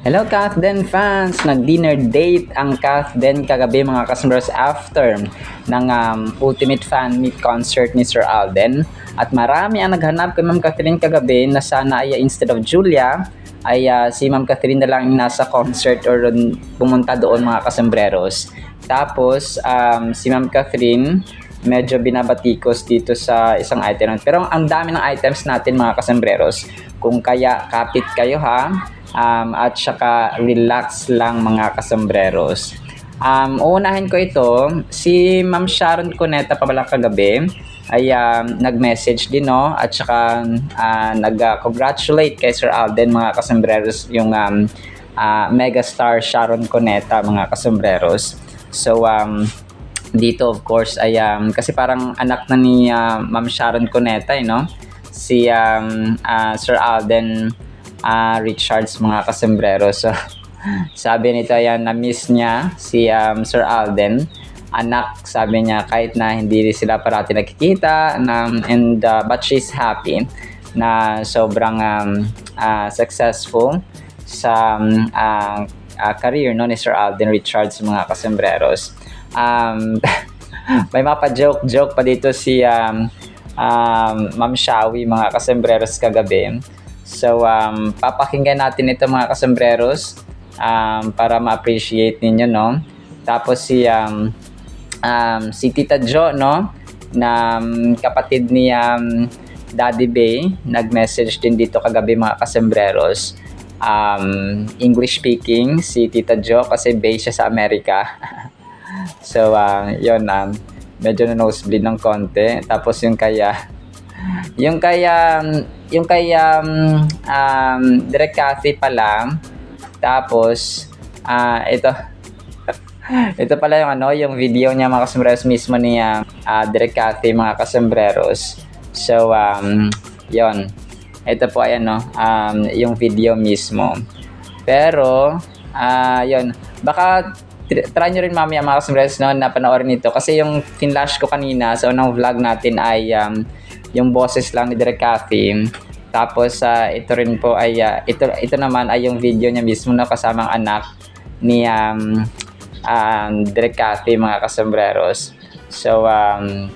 Hello Kathden fans! Nag-dinner date ang Kathden kagabi mga customers after ng Ultimate Fan Meet concert ni Sir Alden. At marami ang naghanap kay Ma'am Catherine kagabi na sana ay instead of Julia ay si Ma'am Catherine na lang nasa concert or pumunta doon mga kasembreros. Tapos si Ma'am Catherine medyo binabatikos dito sa isang item. Pero ang dami ng items natin mga kasembreros. Kung kaya kapit kayo ha. At saka relax lang mga kasembreros. Uunahin ko ito, si Ma'am Sharon Cuneta pa pala kagabi ay nag-message din no, at saka nag-congratulate kay Sir Alden mga kasembreros, yung megastar Sharon Cuneta mga kasembreros. So dito of course ay kasi parang anak na ni Ma'am Sharon Cuneta no, si Sir Alden Richards mga kasombrero. So sabi nito yan, na-miss niya si Sir Alden. Anak, sabi niya, kahit na hindi sila parati nakikita but she's happy na sobrang successful sa career no, ni Sir Alden Richards mga kasombreros. May mapa-joke pa dito si Ma'am Shawi mga kasombreros kagabi. So, papakinggan natin ito mga kasembreros para ma-appreciate ninyo, no? Tapos si Tita Jo, no? Na kapatid ni Daddy Bay, nag-message din dito kagabi mga kasembreros. English speaking, si Tita Jo kasi based siya sa Amerika. So, yun, medyo na-nosebleed ng konti. Tapos yung kay Direk Cathy pala. Tapos ito pala yung yung video niya mga kasembreros mismo ni Direk Cathy mga kasembreros. So yon. Ito po ayan no, yung video mismo. Pero yon, baka try nyo rin mamaya mga kasembreros no, na panoorin ito kasi yung finlash ko kanina sa unang vlog natin ay yung boses lang ni Direk Cathy. Tapos ito rin po ay ito naman ay yung video niya mismo na kasamang anak ni Direk Cathy mga kasembreros. So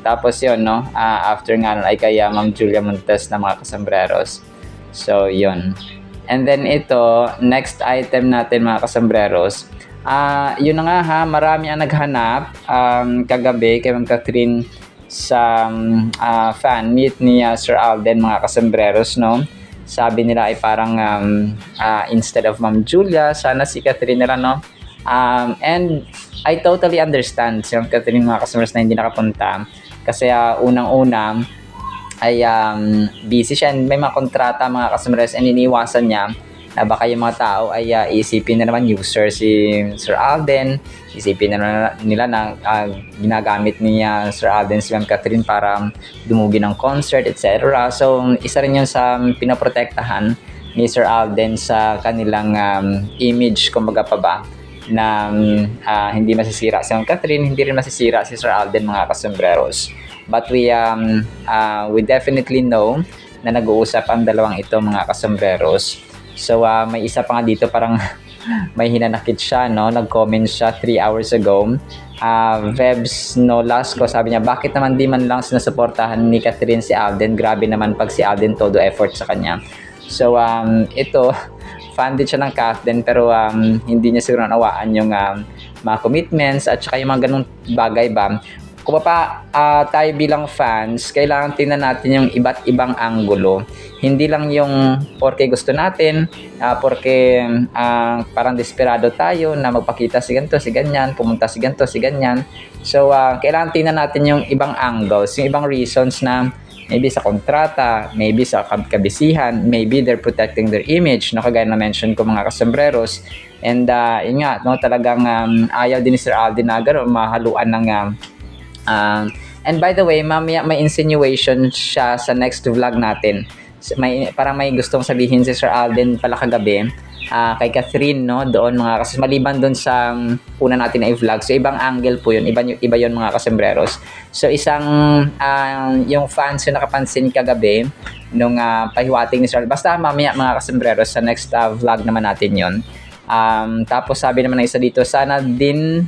tapos yun no, after nga ay kaya Ma'am Julia Montes na mga kasembreros. So yun. And then ito, next item natin mga kasembreros. Yun na nga ha, marami ang naghanap kagabi kay Ma'am Catherine sa fan meet ni Sir Alden mga kasembreros no. Sabi nila ay parang instead of Ma'am Julia, sana si Catherine nila no. And I totally understand si Ma'am Catherine mga kasembreros na hindi nakapunta kasi unang-una ay busy siya and may mga kontrata mga kasembreros and iniwasan niya na baka yung mga tao ay isipin na naman user si Sir Alden, isipin na nila na ginagamit niya Sir Alden si Ma'am Catherine para dumugi ng concert, etc. So, isa rin yun sa pinaprotektahan ni Sir Alden sa kanilang image, kumbaga pa ba, na hindi masisira si Ma'am Catherine, hindi rin masisira si Sir Alden mga kasembreros. But we definitely know na nag-uusap ang dalawang ito mga kasembreros. So may isa pa nga dito parang may hinanakit siya no, nag-comment siya 3 hours ago. Vebs no Lasco sabi niya, bakit naman di man lang sinusuportahan ni Catherine si Alden, grabe naman pag si Alden todo effort sa kanya. So ito fan din siya ng Kathden pero hindi niya siguro nawaan yung mga commitments at saka yung mga ganung bagay ba. Kung pa tayo bilang fans, kailangan tingnan natin yung iba't ibang anggulo. Hindi lang yung porke gusto natin, porke parang desperado tayo na magpakita si ganito, si ganyan, pumunta si ganito, si ganyan. So, kailangan tingnan natin yung ibang angles, yung ibang reasons na maybe sa kontrata, maybe sa kabisihan, maybe they're protecting their image, no, kagaya na mention ko mga kasembreros. And yun nga, no, talagang ayaw din ni Sir Alden na mahaluan ng and by the way, mamaya may insinuation siya sa next vlog natin. Parang may gustong sabihin si Sir Alden pala kagabi kay Catherine no, doon mga kasi maliban doon sa una natin na i-vlog. So ibang angle po yun, iba yun mga kasembreros. So isang yung fans yung nakapansin kagabi nung pahiwating ni Sir Alden. Basta mamaya mga kasembreros sa next vlog naman natin yun. Tapos sabi naman ng isa dito, sana din,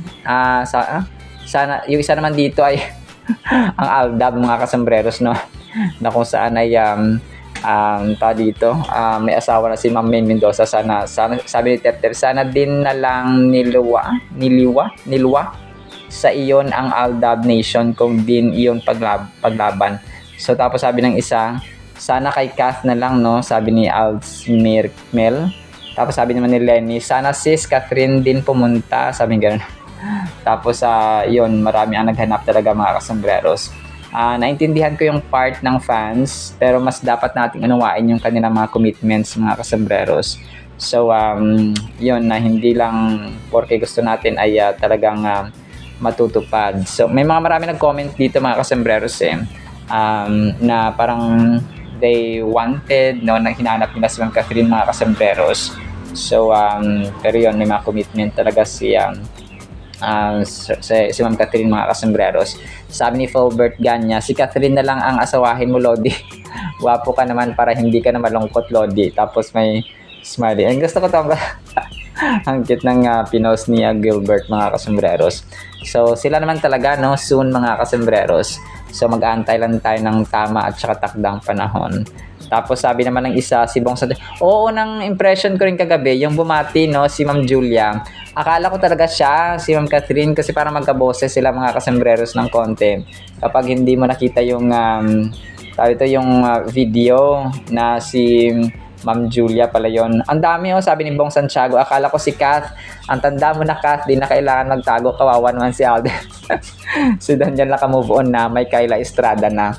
sana, yung isa naman dito ay ang Aldab mga kasambreros, no? Na kung saan ay dito, may asawa na si Ma'am Maine Mendoza. Sana, sabi ni Terter, sana din na lang nilwa sa iyon ang Aldab Nation kung din iyon paglaban. So tapos sabi ng isa, sana kay Kath na lang, no? Sabi ni Aldsmir Mel. Tapos sabi naman ni Lenny, sana sis Catherine din pumunta, sabi gano'n. Tapos yun, marami ang naghanap talaga mga kasambreros. Naintindihan ko yung part ng fans, pero mas dapat nating unawain yung kanilang mga commitments mga kasambreros. So yun, na hindi lang porque gusto natin ay talagang matutupad. So may marami nag-comment dito mga kasambreros na parang they wanted, no, na hinanap nila si Ma'am Catherine mga kasambreros. So pero yun, may mga commitment talaga si Ma'am Catherine mga kasambreros. Sabi ni Fulbert Ganya, si Catherine na lang ang asawahin mo, Lodi. Wapo ka naman para hindi ka na malungkot, Lodi. Tapos may smiley. Ang gusto ko ito, ang cute ng pinost ni Gilbert mga kasambreros. So sila naman talaga, no, soon mga kasambreros. So mag-aantay lang tayo ng tama at saka takdang panahon. Tapos sabi naman ng isa, si Bong Santos, oo, nang impression ko rin kagabi, yung bumati, no, si Ma'am Julia. Akala ko talaga siya, si Ma'am Catherine, kasi parang magkaboses sila mga kasambreros ng konti. Kapag hindi mo nakita yung, yung video na si Ma'am Julia pala yon. Ang dami, sabi ni Bong Santiago, akala ko si Kath. Ang tanda mo na, Kath, di na kailangan magtago, kawawa naman si Alden. Si Daniel naka-move on na, may Kayla Estrada na.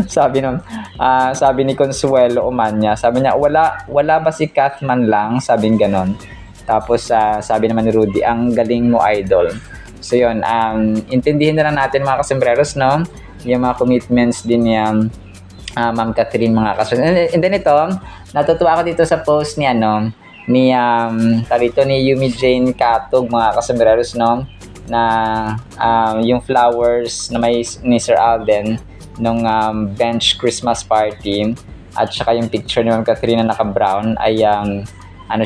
Sabi ni Consuelo Umanya, sabi niya, wala ba si Kath man lang, sabing ganon. Tapos sabi naman ni Rudy, ang galing mo, idol. So yun, intindihin na lang natin mga kasambreros, no, yung mga commitments din ni Ma'am Catherine mga kasambreros. And then ito, natutuwa ako dito sa post ni ni Yumi Jane Katog mga kasambreros, no, na yung flowers na may ni Sir Alden nung bench Christmas party at saka yung picture ni Ma'am Catherine na naka-brown ay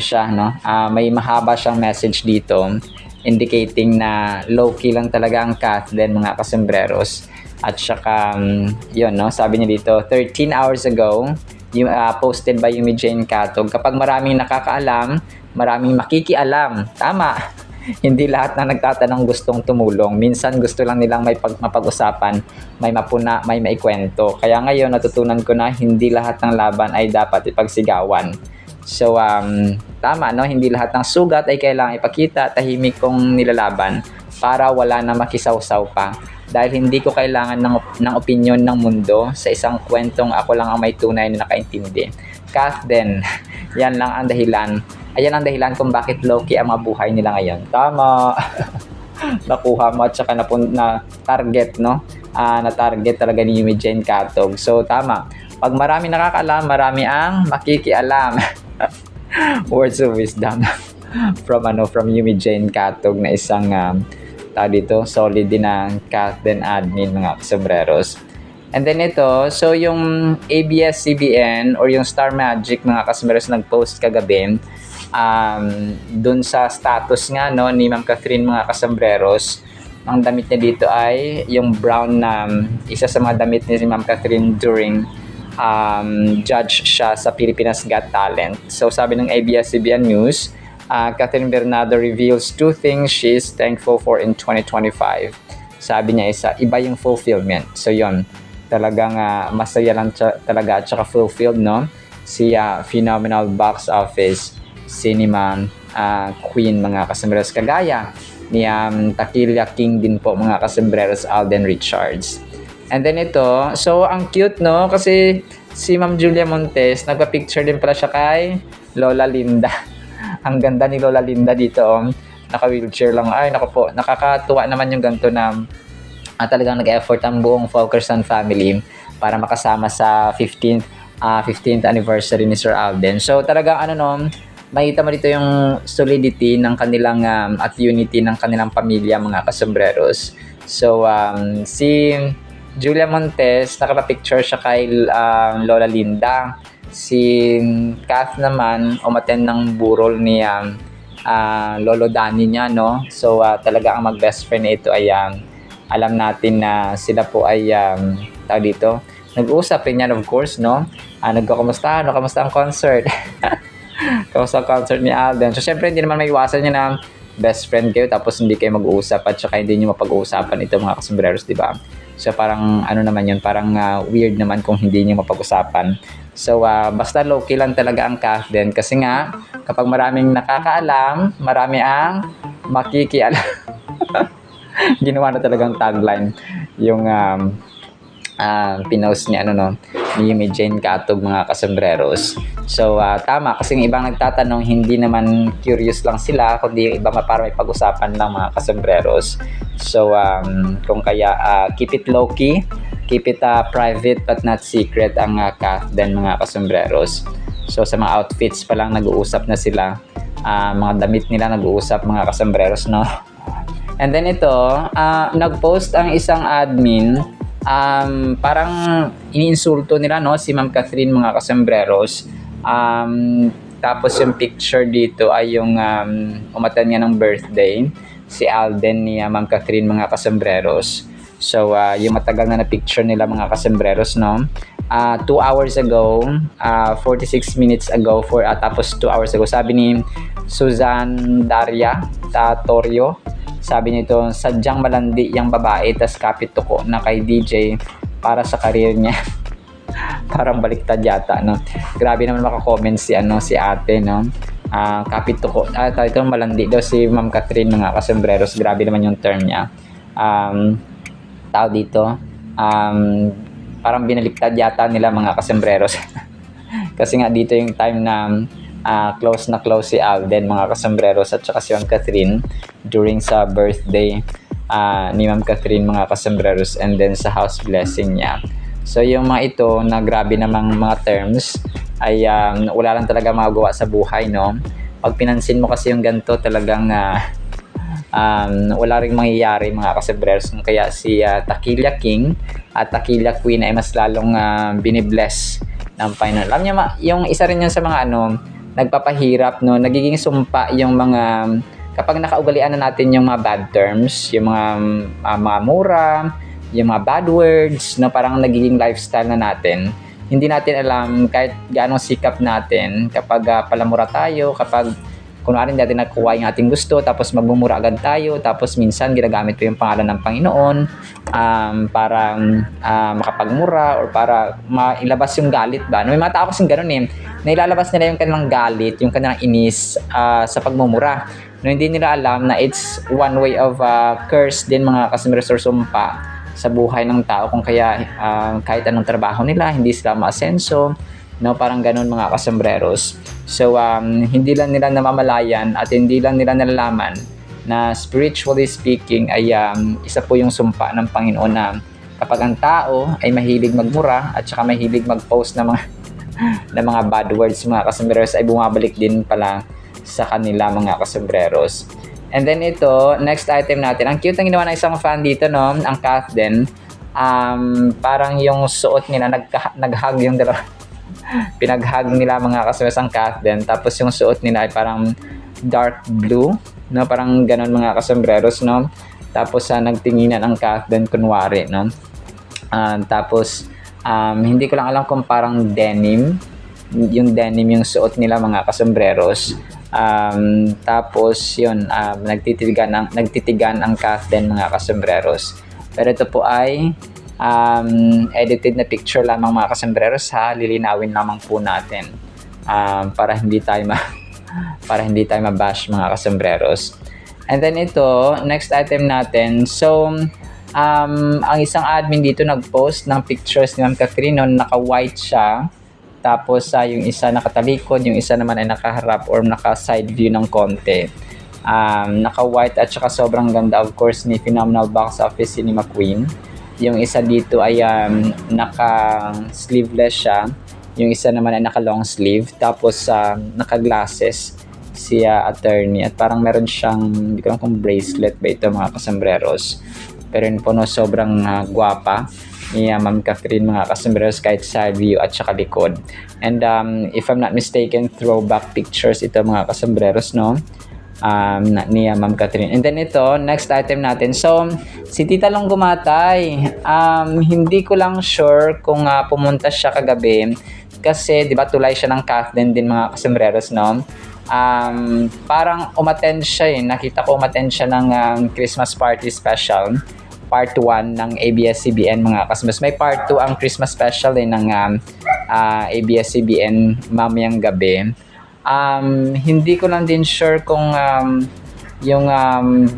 siya, no? May mahaba siyang message dito indicating na low-key lang talaga ang Kathleen mga kasambreros. At saka yun, no? Sabi niya dito, 13 hours ago, yung posted by Yumi Jane Katog, kapag maraming nakakaalam, maraming makikialam. Tama. Hindi lahat na nagtatanong gustong tumulong. Minsan gusto lang nilang may mapag-usapan, may mapuna, may maikwento. Kaya ngayon natutunan ko na hindi lahat ng laban ay dapat ipagsigawan. So tama, no? Hindi lahat ng sugat ay kailangan ipakita, tahimik kong nilalaban para wala na makisawsaw pa. Dahil hindi ko kailangan ng opinyon ng mundo sa isang kwentong ako lang ang may tunay na nakaintindi. Kath din, yan lang ang dahilan. Ayan ang dahilan kung bakit low-key ang mga buhay nila ngayon. Tama. Nakuha mo at saka na target, no? Na target talaga ni Yumi Jane Katog. So tama. Pag marami nakakaalam, marami ang makikialam. Words of wisdom from Yumi Jane Katog na isang dito, solid din ng Kathleen admin mga kasambreros. And then ito, so yung ABS-CBN or yung Star Magic mga kasambreros nag-post kagabi dun sa status nga, no, ni Ma'am Catherine mga kasambreros. Ang damit niya dito ay yung brown na isa sa mga damit ni Ma'am Catherine during judge siya sa Pilipinas Got Talent. So sabi ng ABS-CBN News, Catherine Bernardo reveals 2 things she's thankful for in 2025. Sabi niya isa, iba yung fulfillment. So yon, talagang masaya lang talaga at saka fulfilled, no? Si phenomenal box office cinema queen mga kasambreros, kagaya ni Taquilla King din po mga kasambreros, Alden Richards. And then ito, so ang cute, no? Kasi si Ma'am Julia Montes, nagpa-picture din pala siya kay Lola Linda. Ang ganda ni Lola Linda dito, naka-wheelchair lang. Ay, naku po, nakakatuwa naman yung ganito na talagang nag-effort ang buong Fulkerson family para makasama sa 15th anniversary ni Sir Alden. So talagang makita mo dito yung solidity ng kanilang at unity ng kanilang pamilya mga kasambreros. So si Julia Montes, nakapapicture siya kay Lola Linda. Si Kath naman, umattend ng burol ni Lolo Danny niya, no? So, talaga ang mag-best friend ito ay alam natin na sila po ay tawag dito, nag-uusap rin yan, of course, no? Nagkakamusta, ano, kamusta ang concert? Kamusta ang concert ni Alden? So, syempre, hindi naman may iwasan niya na best friend kayo tapos hindi kayo mag-uusap at saka hindi nyo mapag-uusapan ito mga kasambreros, di ba? So, parang ano naman yun, parang weird naman kung hindi nyo mapag-usapan. So, basta low-key lang talaga ang Kath din kasi nga, kapag maraming nakakaalam, marami ang makikialam. Ginawa na talagang tagline yung pinost ni ni Jane Katog mga kasambreros. So tama kasi yung ibang nagtatanong hindi naman curious lang sila kundi yung iba para may pag-usapan lang mga kasambreros. So kung kaya keep it low key, keep it private but not secret ang Kath din mga kasambreros. So sa mga outfits pa lang nag-uusap na sila, mga damit nila nag-uusap mga kasambreros, no? And then ito, nag-post ang isang admin, parang iniinsulto nila, no, si Ma'am Catherine mga kasambreros. Tapos yung picture dito ay yung umatan niya ng birthday, si Alden ni Ma'am Catherine mga kasambreros. So yung matagal na picture nila mga kasambreros, no? 2 hours ago, 46 minutes ago, tapos 2 hours ago, sabi ni Susan Daria Tatorio, sabi nito, sadyang malandi yung babae tas kapit ko na kay DJ para sa career niya. Parang baliktad yata, no? Grabe naman maka-comment si ate, no? Kapit ko. Ito malandi daw si Ma'am Catherine mga kasambreros. Grabe naman yung term niya. Tao dito, parang binaliktad yata nila mga kasambreros. Kasi nga dito yung time na close na close si Alden mga kasambreros at saka si Ma'am Catherine during sa birthday ni Ma'am Catherine mga kasambreros and then sa house blessing niya. So yung mga ito na grabe namang mga terms ay wala lang talaga magagawa sa buhay, no? Pag pinansin mo kasi yung ganito talagang wala ring mangyayari mga kasambreros. Kaya si Taquilla King at Taquilla Queen ay mas lalong binibless ng Panginoon. Alam niyo yung isa rin yun sa mga nagpapahirap, no, nagiging sumpa yung mga kapag nakaugalian na natin yung mga bad terms, yung mga mura, yung mga bad words, no, parang nagiging lifestyle na natin. Hindi natin alam kahit gaano sikap natin kapag palamura tayo, kapag kunwari natin nakuha yung ating gusto tapos magmumura agad tayo, tapos minsan ginagamit ko yung pangalan ng Panginoon para makapagmura or para mailabas yung galit ba. No, may mga tao kasing ganun na ilalabas nila yung kanilang galit, yung kanilang inis sa pagmumura. No, hindi nila alam na it's one way of curse din mga kasambreros or sumpa sa buhay ng tao kung kaya kahit anong trabaho nila hindi sila maasenso, no, parang ganun mga kasambreros. So hindi lang nila namamalayan at hindi lang nila nalalaman na spiritually speaking ay isa po yung sumpa ng Panginoon na kapag ang tao ay mahilig magmura at saka mahilig mag-post ng mga bad words mga kasambreros ay bumabalik din pala sa kanila mga kasambreros. And then ito, next item natin. Ang cute ang ginawa ng isang fan dito, no? Ang Kath din. Parang yung suot nila, nag-hug yung dalawa. Pinag-hug nila mga kasambreros ang Kath din. Tapos yung suot nila ay parang dark blue, no? Parang ganon mga kasambreros, no? Tapos nagtinginan ang Kath din kunwari, no? Tapos hindi ko lang alam kung parang denim. Yung denim yung suot nila mga kasambreros. Tapos yun, nagtitigan ang Kath din mga kasambreros. Pero ito po ay edited na picture lamang mga kasambreros, ha, lilinawin lamang po natin para hindi tayo mabash mga kasambreros. And then ito, next item natin. So ang isang admin dito nag-post ng pictures ni Ma'am Catherine, naka-white siya. Tapos yung isa nakatalikod, yung isa naman ay nakaharap or naka-side view ng konti. Naka-white at saka sobrang ganda of course ni Phenomenal Box Office Cinema Queen. Yung isa dito ay naka-sleeveless siya. Yung isa naman ay naka-long sleeve. Tapos naka-glasses si attorney. At parang meron siyang, hindi ko alam kung bracelet ba ito mga kasambreros. Pero yun po, no, sobrang gwapa ni Ma'am Catherine, mga kasembreros, kahit side view at saka likod. And if I'm not mistaken, throwback pictures ito, mga kasembreros, no, ni Ma'am Catherine. And then ito, next item natin. So, si Tita Long Gumatay, hindi ko lang sure kung pumunta siya kagabi kasi 'di ba tulay siya ng Kathleen din, mga kasembreros, no. Parang umattend siya nakita ko umattend siya ng Christmas party special part 1 ng ABS-CBN, mga kasembreros. May part 2 ang Christmas special ng ABS-CBN mamayang gabi. Hindi ko lang din sure kung yung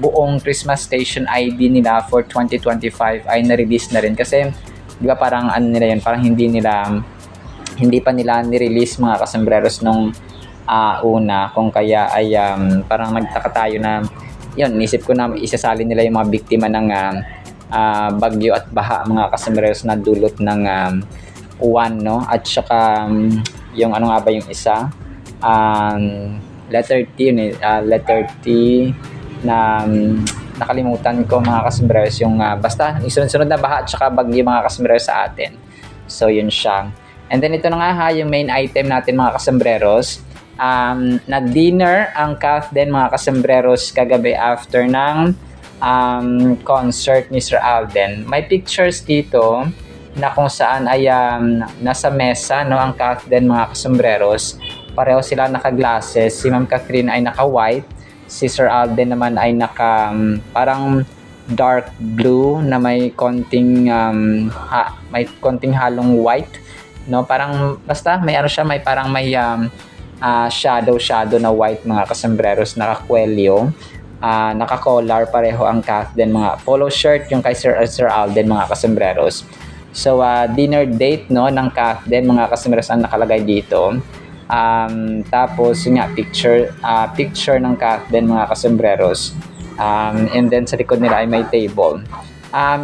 buong Christmas station ID nila for 2025 ay na-release na rin kasi 'di ba parang ano nila yun, parang hindi pa nila ni-release, mga kasembreros, nung una, kung kaya ay parang nagtaka tayo na yun, nisip ko na isasali nila yung mga biktima ng bagyo at baha, mga kasembreros, na dulot ng uwan, no, at saka yung ano nga ba yung isa, letter T yun letter T na nakalimutan ko, mga kasembreros, yung basta isunod-sunod na baha at saka bagyo, mga kasembreros, sa atin. So yun siya. And then ito na nga yung main item natin, mga kasembreros. Na dinner ang Kathleen, mga kasembreros, kagabi after ng concert ni Sir Alden. May pictures dito na kung saan ay nasa mesa, no, ang Kathleen, mga kasembreros. Pareho sila naka-glasses. Si Ma'am Catherine ay naka-white. Si Sir Alden naman ay naka parang dark blue na may konting halong white, no, parang basta may ano siya, may parang may shadow na white, mga kasembreros, naka-kwelyo, naka-collar pareho ang Kathleen, mga polo shirt yung kay Sir Alden, mga kasembreros. So dinner date, no, ng Kathleen, mga kasembreros, ang nakalagay dito. Tapos yun nga, picture ng Kathleen, mga kasembreros. And then sa likod nila ay may table.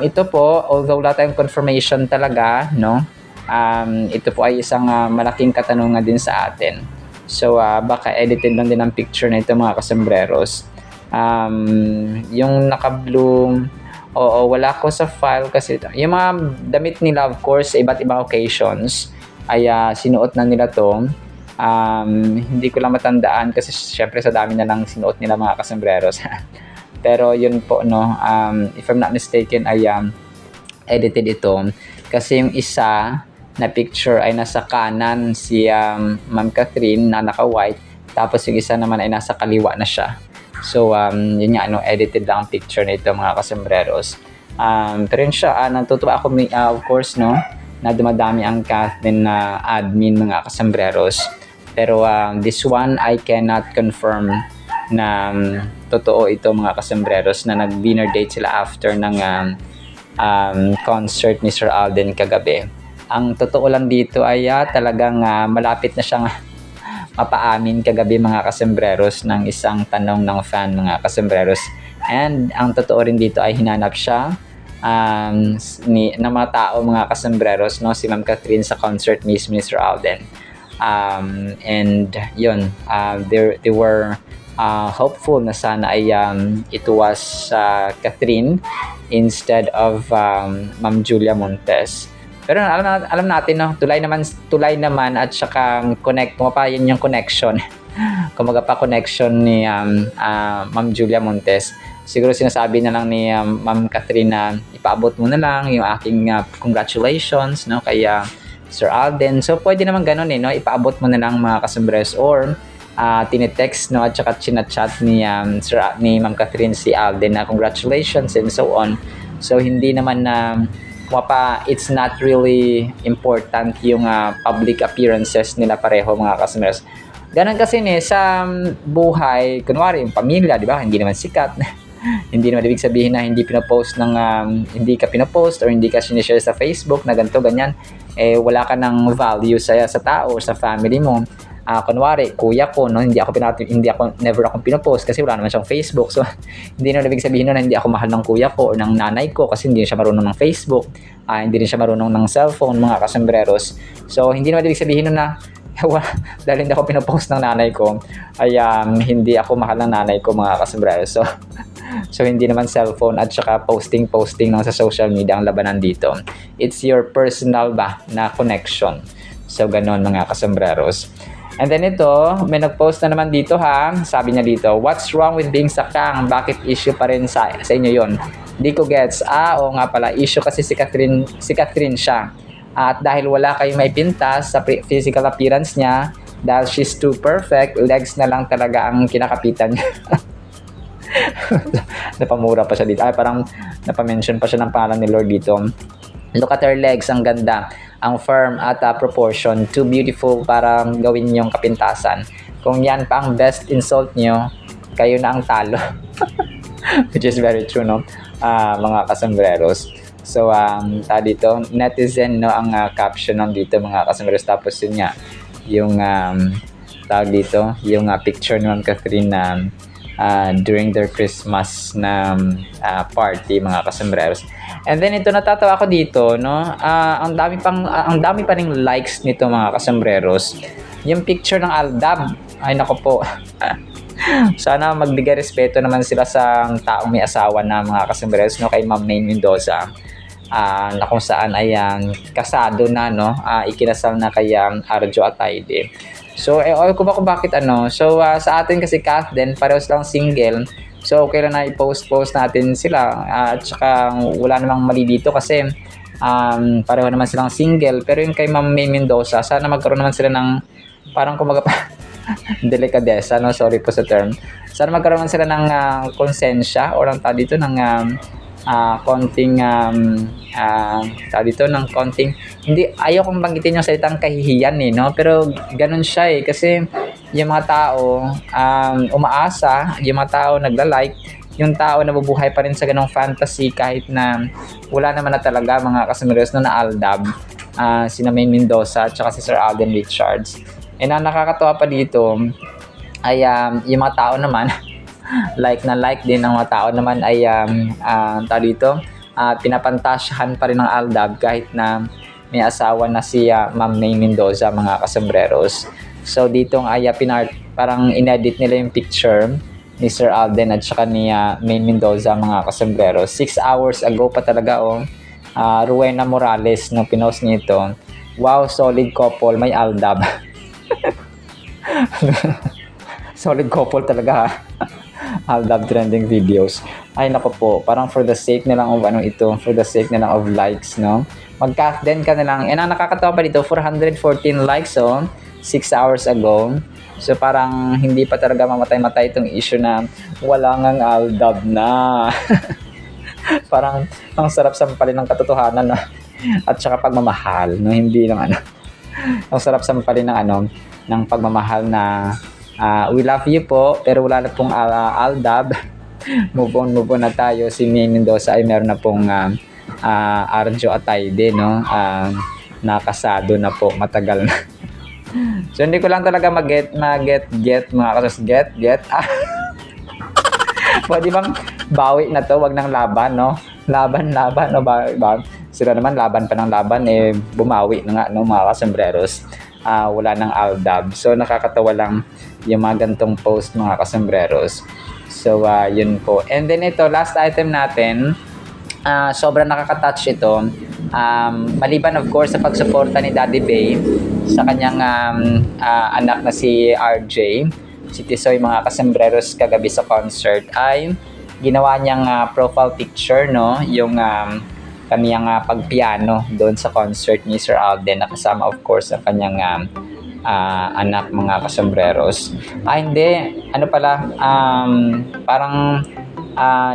Ito po, although wala tayong confirmation talaga, no, ito po ay isang malaking katanungan din sa atin. So baka edited lang din ang picture na ito, mga kasembreros. Yung naka-blue, wala ko sa file kasi yung mga damit nila, of course, sa iba't ibang occasions ay sinuot na nila to. Hindi ko lang matandaan kasi syempre sa dami na lang sinuot nila, mga kasembreros. Pero yun po, no, if I'm not mistaken ay edited ito kasi yung isa na picture ay nasa kanan si Ma'am Catherine na naka-white, tapos yung isa naman ay nasa kaliwa na siya. So yun nga, no, edited lang ang picture na ito, mga kasembreros. Pero yun siya, natutuwa ako, of course, no, na dumadami ang Kathleen na admin, mga kasembreros. Pero this one I cannot confirm na totoo ito, mga kasembreros, na nag-dinner date sila after ng concert ni Sir Alden kagabi. Ang totoo lang dito ay talagang malapit na siyang mapaamin kagabi, mga kasembreros, ng isang tanong ng fan, mga kasembreros. And ang totoo rin dito ay hinanap siya ng mga tao, mga kasembreros, no, si Ma'am Catherine sa concert mismo ni Sir Alden. And yun, they were hopeful na sana ay it was Catherine instead of Ma'am Julia Montes. Pero alam natin, no, tulay naman at saka kumapayan yung connection. Kumaga pa connection ni Ma'am Julia Montes. Siguro sinasabi na lang ni Ma'am Catherine na ipaabot mo na lang yung aking congratulations, no, kay Sir Alden. So pwede naman ganun, no, ipaabot mo na lang, mga kasembreros, or tinetext, no, at saka chinachat ni Ma'am Catherine si Alden na congratulations and so on. So hindi naman na it's not really important yung public appearances nila pareho, mga kasembreros. Ganun kasi sa buhay, kunwari yung pamilya, di ba, hindi naman sikat. Hindi naman ibig sabihin na hindi hindi ka pinopost or hindi ka sinishare sa Facebook na ganito, ganyan, wala ka ng value sa tao or sa family mo. Kunwari, kuya ko, no, never akong pinopost kasi wala naman siyang Facebook. So, hindi naman ibig sabihin na hindi ako mahal ng kuya ko or ng nanay ko kasi hindi siya marunong ng Facebook. Hindi rin siya marunong ng cellphone, mga kasembreros. So, hindi naman ibig sabihin na dahil hindi ako pinopost ng nanay ko ay hindi ako mahal ng nanay ko, mga kasembreros. So, So hindi naman cellphone at saka posting lang sa social media ang labanan dito. It's your personal ba na connection. So ganon mga kasombreros. And then ito, may nag-post na naman dito ha. Sabi niya dito, what's wrong with being sakang? Bakit issue pa rin sa inyo yon? Di ko gets. Oo nga pala, issue kasi si Catherine siya. At dahil wala kayong may pintas sa physical appearance niya, dahil she's too perfect, legs na lang talaga ang kinakapitan niya. Napamura pa siya dito. Ay, parang napamention pa siya ng pangalan ni Lord dito. Look at her legs, ang ganda, ang firm at proportion, too beautiful para gawin yung kapintasan. Kung yan pa ang best insult nyo, kayo na ang talo. Which is very true, no? Mga kasombreros. So, dito, netizen, no, ang caption ng dito, mga kasombreros. Tapos yun nga, yung, tawag dito, yung picture ni Ma'am Catherine na during their Christmas na party, mga kasombreros. And then ito, natatawa ako dito, no? Ang dami pa ring likes nito, mga kasombreros. Yung picture ng Aldab, ay nako po. Sana magbigay respeto naman sila sa taong may asawa na, mga kasombreros, no, kay Ma'am May Mendoza. Na kung saan ay kasado na, no, ikinasal na kay Arjo Atayde. So ko ba kung bakit ano. So sa atin kasi Kath din, parehas lang single. So okay lang na i-post natin sila. At saka wala namang mali dito kasi pareho naman silang single. Pero yung kay Ma'am May Mendoza, sana magkaroon naman sila ng parang kumaga pa delikadesa, no, sorry po sa term. Sana magkaroon naman sila ng konsensya o lang dito ng konting dito ng konting, hindi, ayaw kong banggitin yung salitang kahihiyan no, pero ganun siya kasi yung mga tao umaasa, yung mga tao nagla-like, yung tao nabubuhay pa rin sa ganong fantasy kahit na wala naman na talaga, mga kasombreros, no, na Aldab, si May Mendoza at saka si Sir Alden Richards. And ang nakakatawa pa dito ay yung mga tao naman like din ng mga tao naman ay dito, pinapantasyahan pa rin ng Aldab kahit na may asawa na si Ma'am May Mendoza, mga kasombreros. So dito ay parang inedit nila yung picture ni Sir Alden at saka ni May Mendoza, mga kasombreros. 6 hours ago pa talaga Rowena Morales nung pinost nito. Wow, solid couple, may Aldab. Solid couple talaga ha. Aldab trending videos. Ay nako po, parang for the sake na lang of for the sake na lang of likes, no? Mag-cut din ka na lang. And ang nakakatawa pa dito, 414 likes 6 hours ago. So parang hindi pa talaga mamatay-matay itong issue na wala ngang Aldab na. Parang ang sarap sampalin ng katotohanan, no? At saka pagmamahal, no? Hindi lang ang sarap sampalin ng ng pagmamahal na we love you po, pero wala na pong Aldab. Move on na tayo. Si May Mendoza ay meron na pong Arjo Atayde, no? Nakasado na po, matagal na. So hindi ko lang talaga mag-get mga kasos, get. Pwede bang bawi na to, wag nang laban, no? Laban, no? Sila naman laban pa ng laban, bumawi na nga, no, mga kasombreros. Wala nang Aldab. So nakakatawa lang yung mga gantong post, mga kasombreros. So yun po. And then ito, last item natin, sobrang nakaka-touch ito. Maliban of course sa pagsuporta ni Daddy Bay sa kanyang anak na si RJ, si Tisoy, mga kasombreros, kagabi sa concert ay ginawa niyang profile picture, no, yung kaniyang pagpiano doon sa concert ni Sir Alden, na kasama of course ang kanyang anak, mga kasombreros. Hindi, parang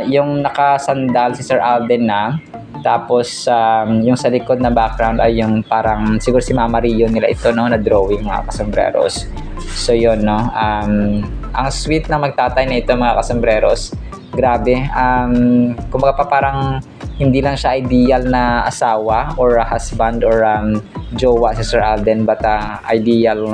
yung nakasandal si Sir Alden na, tapos yung sa likod na background ay yung parang siguro si Mama Rio nila ito, no, na drawing, mga kasombreros. So yun, no, ang sweet na magtatay na ito, mga kasombreros. Grabe, kumbaga pa parang hindi lang siya ideal na asawa or husband or jowa si Sir Alden, but ideal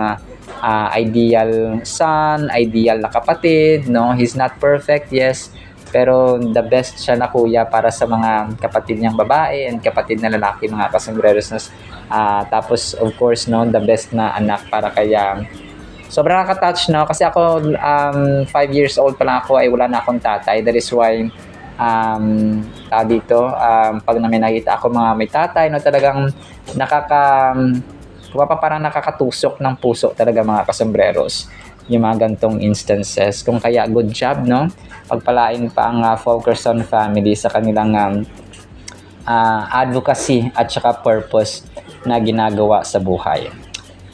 son, ideal na kapatid, no? He's not perfect, yes, pero the best siya na kuya para sa mga kapatid niyang babae and kapatid na lalaki, mga kasombreros. Tapos of course, no, the best na anak para kay Sobrang nakaka-touch, no? Kasi ako, 5 years old pa lang ako, ay wala na akong tatay. That is why, dito, pag na may nakita ako mga may tatay, no, talagang parang nakakatusok ng puso talaga mga kasambreros yung mga gantong instances. Kung kaya, good job, no? Pagpalain pa ang Fulkerson family sa kanilang advocacy at saka purpose na ginagawa sa buhay.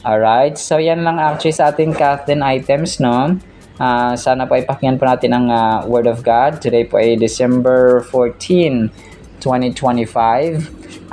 Alright, so yan lang actually sa ating Kathleen items, no? Sana po ay pakinggan po natin ang Word of God. Today po ay December 14, 2025.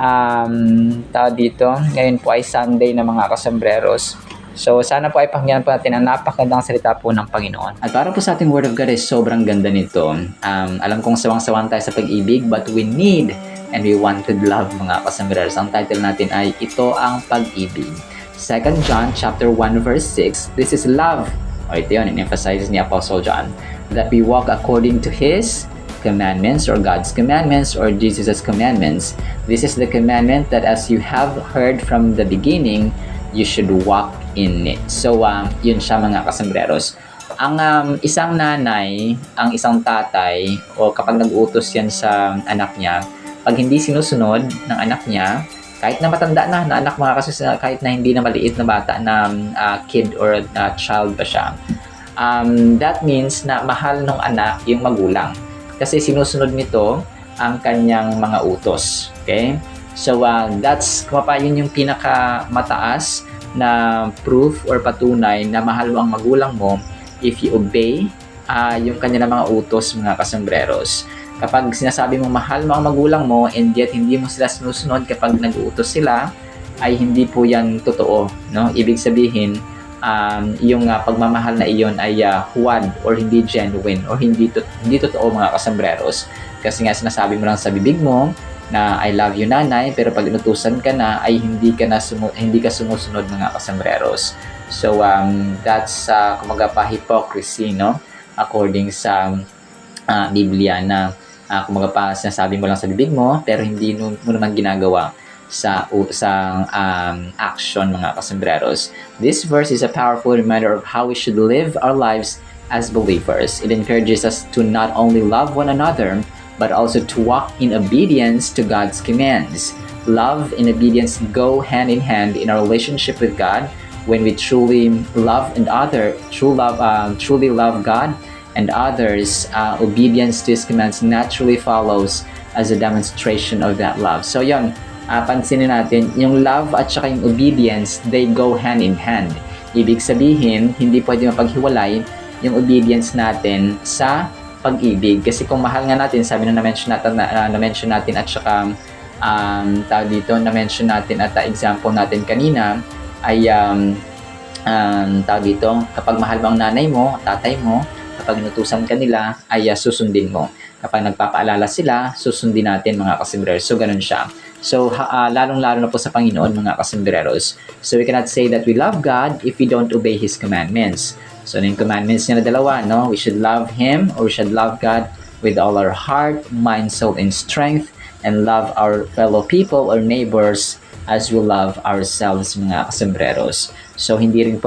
Dito, ngayon po ay Sunday na mga kasambreros. So sana po ay pakinggan po natin ang napakagandang salita po ng Panginoon. At para po sa ating Word of God ay sobrang ganda nito. Alam kong sawang-sawan tayo sa pag-ibig, but we need and we want to love mga kasambreros. Ang title natin ay Ito ang Pag-ibig. 2 John chapter 1 verse 6, this is love. O ito yun, in-emphasizes ni Apostle John, that we walk according to His commandments or God's commandments or Jesus' commandments. This is the commandment that as you have heard from the beginning, you should walk in it. So, yun siya mga kasambreros. Ang isang nanay, ang isang tatay, o kapag nag-utos yan sa anak niya, pag hindi sinusunod ng anak niya, kahit na matanda na anak mga kasambreros, kahit na hindi na maliit na bata na kid or child pa siya, that means na mahal ng anak yung magulang. Kasi sinusunod nito ang kanyang mga utos. Okay? So, that's, yun yung pinakamataas na proof or patunay na mahal mo ang magulang mo if you obey yung kanilang mga utos, mga kasambreros. Kapag sinasabi mo mahal mo ang magulang mo and yet hindi mo sila sinusunod kapag nag-uutos sila, ay hindi po yan totoo. No? Ibig sabihin, yung pagmamahal na iyon ay huwad or hindi genuine or hindi totoo mga kasambreros. Kasi nga sinasabi mo lang sa bibig mo na I love you nanay, pero pag inutusan ka na ay hindi ka sumusunod mga kasambreros. So that's kumaga pa hypocrisy, no? According sa Biblia na kumaga pa sinasabi mo lang sa bibig mo pero hindi mo naman ginagawa sa action mga kasambreros. This verse is a powerful reminder of how we should live our lives as believers. It encourages us to not only love one another, but also to walk in obedience to God's commands. Love and obedience go hand in hand in our relationship with God. When we truly love truly love God and others, obedience to His commands naturally follows as a demonstration of that love. So yun, pansinin natin, yung love at saka yung obedience, they go hand in hand. Ibig sabihin, hindi pwede mapaghiwalay yung obedience natin sa pag-ibig. Kasi kung mahal nga natin, sabi na na-mention natin at saka na-mention natin at example natin kanina, ay kapag mahal mo ang nanay mo, tatay mo, kapag inutusan ka nila, ay susundin mo. Kapag nagpapaalala sila, susundin natin mga kasambreros. So, ganun siya. So, lalong-lalo na po sa Panginoon mga kasambreros. So, we cannot say that we love God if we don't obey His commandments. So, yung commandments niya na dalawa, no? We should love Him or we should love God with all our heart, mind, soul, and strength, and love our fellow people or neighbors as we love ourselves mga kasambreros. So, hindi rin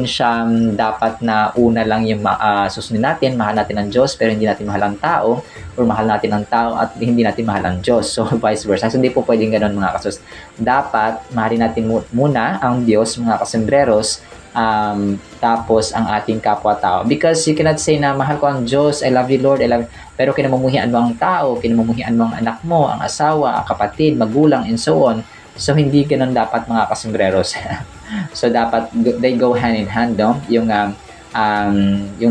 siya dapat na una lang yung susundin natin, mahal natin ang Diyos, pero hindi natin mahal ang tao, or mahal natin ang tao at hindi natin mahal ang Diyos. So, vice versa. So, hindi po pwedeng ganun mga kasus. Dapat, mahalin natin muna ang Diyos, mga kasambreros, tapos ang ating kapwa-tao. Because you cannot say na, mahal ko ang Diyos, I love you Lord, I love you. Pero kinamumuhian mo ang tao, kinamumuhian mo ang anak mo, ang asawa, ang kapatid, magulang, and so on. So, hindi ganun dapat mga kasambreros. So, dapat they go hand in hand, no? Yung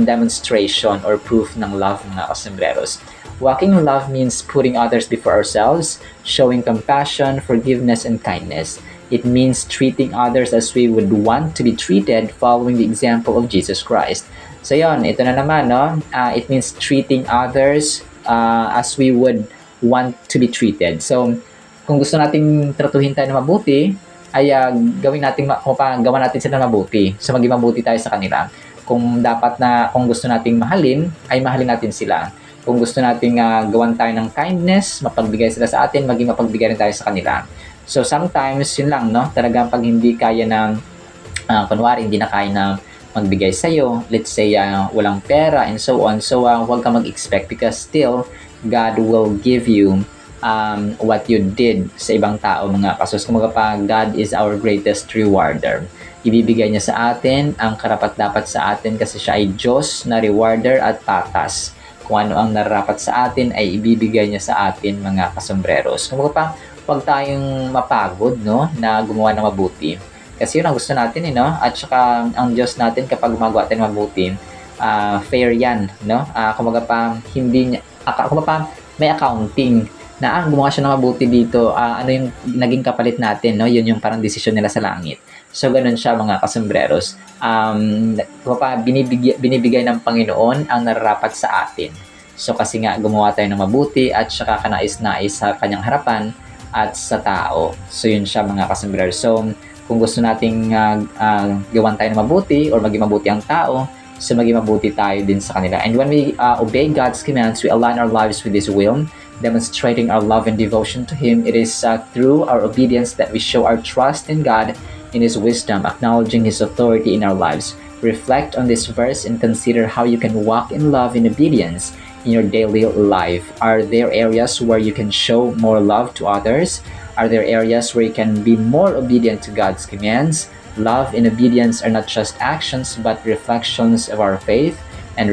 demonstration or proof ng love mga kasambreros. Walking in love means putting others before ourselves, showing compassion, forgiveness, and kindness. It means treating others as we would want to be treated, following the example of Jesus Christ. So, yon, ito na naman, no? It means treating others as we would want to be treated. So, kung gusto nating tratuhin tayo na mabuti, ay gawa natin sila mabuti. So maging mabuti tayo sa kanila. Kung gusto nating mahalin, ay mahalin natin sila. Kung gusto nating gawan tayo ng kindness, mapagbigay sila sa atin, maging mapagbigay rin tayo sa kanila. So sometimes yun lang, no? Talagang pag hindi kaya ng kunwari hindi na kaya na magbigay sa'yo, let's say walang pera and so on, so huwag ka mag-expect because still God will give you what you did sa ibang tao mga kasos. Kumaga pa, God is our greatest rewarder. Ibibigay niya sa atin ang karapat-dapat sa atin kasi siya ay Diyos na rewarder at patas. Kung ano ang nararapat sa atin ay ibibigay niya sa atin mga kasombreros. Kumaga pa, huwag tayong mapagod, no, na gumawa ng mabuti. Kasi yun ang gusto natin, no? At saka ang Diyos natin kapag gumagawa tayo ng mabuti, fair yan, no? Kumaga pa, hindi niya, kumaga pa, may accounting na gumawa siya ng mabuti dito, ano yung naging kapalit natin, no? Yun yung parang desisyon nila sa langit. So, ganun siya mga kasombreros. Binibigay ng Panginoon ang nararapat sa atin. So, kasi nga gumawa tayo ng mabuti at saka kanais-nais sa kanyang harapan at sa tao. So, yun siya mga kasombreros. So, kung gusto nating gawan tayo ng mabuti or maging mabuti ang tao, so maging mabuti tayo din sa kanila. And when we obey God's commands, we align our lives with His will, demonstrating our love and devotion to Him. It is through our obedience that we show our trust in God, in His wisdom, acknowledging His authority in our lives. Reflect on this verse and consider how you can walk in love and obedience in your daily life. Are there areas where you can show more love to others? Are there areas where you can be more obedient to God's commands? Love and obedience are not just actions but reflections of our faith and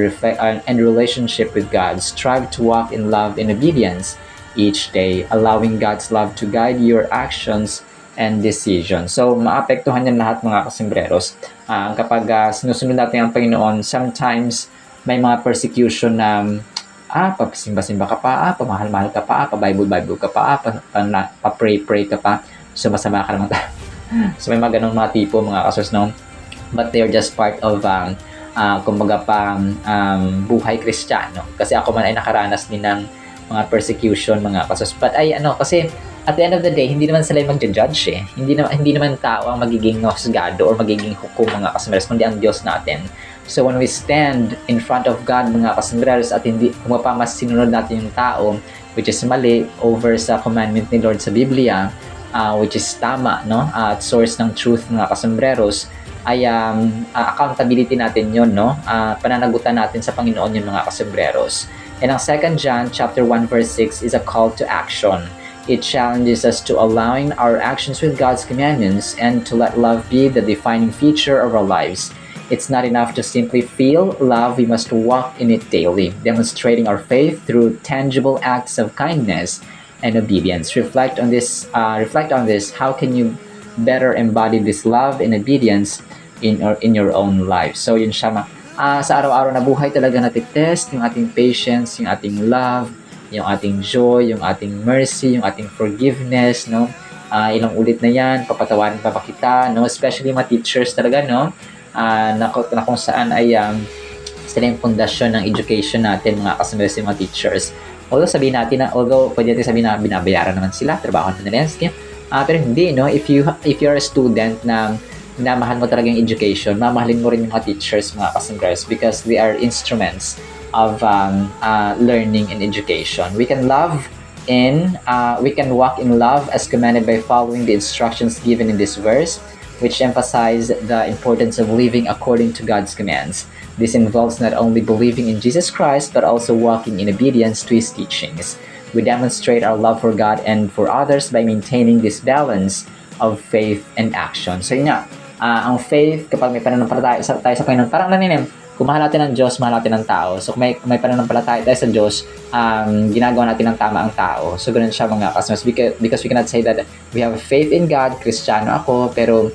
relationship with God. Strive to walk in love and obedience each day, allowing God's love to guide your actions and decisions. So, maapektuhan yan lahat mga kasombreros. Kapag sinusunod natin ang Panginoon, sometimes may mga persecution na pasimba-simba ka pa, pamahal-mahal ka pa, pa-Bible-Bible ka pa, pa-pray-pray ka pa, so masama ka naman. So, may mga ganong mga tipo mga kasos, no? But they're just part of kumbaga pa buhay Kristiyano. Kasi ako man ay nakaranas din ng mga persecution mga kasos. But kasi at the end of the day, hindi naman sila yung magja-judge eh. Hindi naman tao ang magiging husgado or magiging hukom mga kasombreros, kundi ang Diyos natin. So when we stand in front of God mga kasombreros at hindi mas sinunod natin yung tao, which is mali, over sa commandment ni Lord sa Biblia, which is tama, no? At source ng truth mga kasombreros, ay accountability natin yun, no? Pananagutan natin sa Panginoon yun mga kasombreros. And ang 2 John chapter 1 verse 6 is a call to action. It challenges us to align our actions with God's commandments and to let love be the defining feature of our lives. It's not enough to simply feel love, we must walk in it daily, demonstrating our faith through tangible acts of kindness and obedience. Reflect on this. How can you better embody this love and obedience in your own life? So yun siya, sa araw-araw na buhay talaga natitest yung ating patience, yung ating love, yung ating joy, yung ating mercy, yung ating forgiveness, no? Ilang ulit na yan, papatawarin pa kita, no? Especially mga teachers talaga, no? Na kung saan ay sila yung pundasyon ng education natin, mga kasunod sa mga teachers. Although sabihin natin pwede natin sabihin na binabayaran naman sila, trabaho na nila yan, pero hindi, no? If you're a student na mahal mo talaga yung education, mamahalin mo rin yung mga teachers, mga kasunod, because they are instruments of learning and education. We can walk in love as commanded by following the instructions given in this verse, which emphasize the importance of living according to God's commands. This involves not only believing in Jesus Christ, but also walking in obedience to His teachings. We demonstrate our love for God and for others by maintaining this balance of faith and action. So yun nga, ang faith, kapag may pananampalataya tayo sa Panginoon, parang kung mahal natin ang Diyos, mahal natin ang tao. So kung may pananampalataya tayo sa Diyos, ginagawa natin ang tama ang tao. So ganun siya mga customers. Because we cannot say that we have faith in God, Kristiyano ako, pero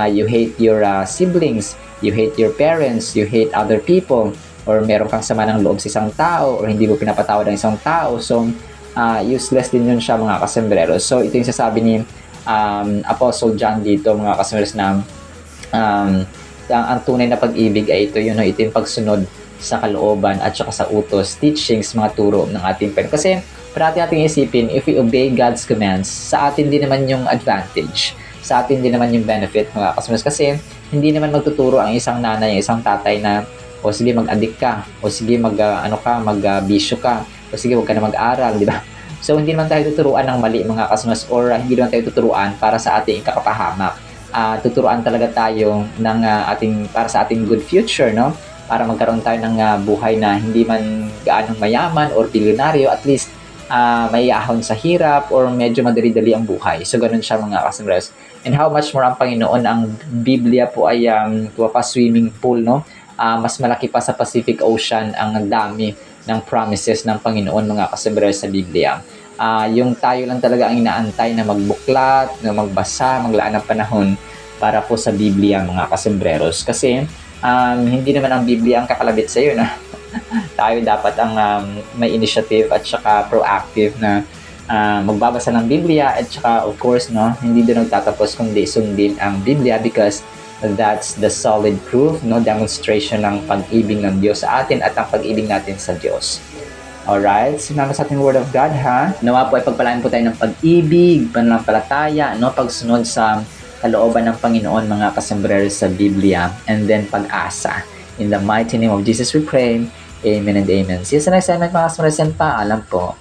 you hate your siblings, you hate your parents, you hate other people, or meron kang sama ng loob sa isang tao, or hindi mo pinapatawad ang isang tao. So useless din yun siya mga kasombreros. So ito yung sasabi ni Apostle John dito mga kasombreros na ang tunay na pag-ibig ay ito yung pagsunod sa kalooban at saka sa utos, teachings, mga turo ng ating Panginoon. Kasi parati nating isipin, if we obey God's commands, sa atin din naman yung advantage, sa atin din naman yung benefit mga kasombreros. Kasi hindi naman magtuturo ang isang nanay, isang tatay na o sige mag-addict ka, o sige mag-bisyo ka, o sige huwag ka na mag-aral, di ba? So hindi naman tayo tuturuan ng mali mga kasombreros, or hindi naman tayo tuturuan para sa ating kakapahamak. tuturuan talaga tayo ng para sa ating good future, no? Para magkaroon tayo ng buhay na hindi man gaanong mayaman or bilyonaryo, at least may ahon sa hirap or medyo madali-dali ang buhay. So, ganun siya mga kasambres. And how much more ang Panginoon, ang Biblia po ay swimming pool, no? Mas malaki pa sa Pacific Ocean ang dami ng promises ng Panginoon mga kasambres sa Biblia. Yung tayo lang talaga ang inaantay na magbuklat, na magbasa, maglaan ng panahon para po sa Biblia mga kasembreros. Kasi hindi naman ang Biblia ang kakalabit sa iyo na tayo dapat ang may initiative at saka proactive na magbabasa ng Biblia, at saka of course no, hindi doon nagtatapos kundi sundin ang Biblia, because that's the solid proof, no, demonstration ng pag-ibig ng Diyos sa atin at ang pag-ibig natin sa Diyos. Alright, sinama sa ating Word of God, ha? Nawa po ay pagpalain po tayo ng pag-ibig, pananampalataya, no, pagsunod sa kalooban ng Panginoon mga kasembrero sa Biblia, and then pag-asa. In the mighty name of Jesus we pray. Amen and amen. See you sa next segment mga kasembrero. Paalam po.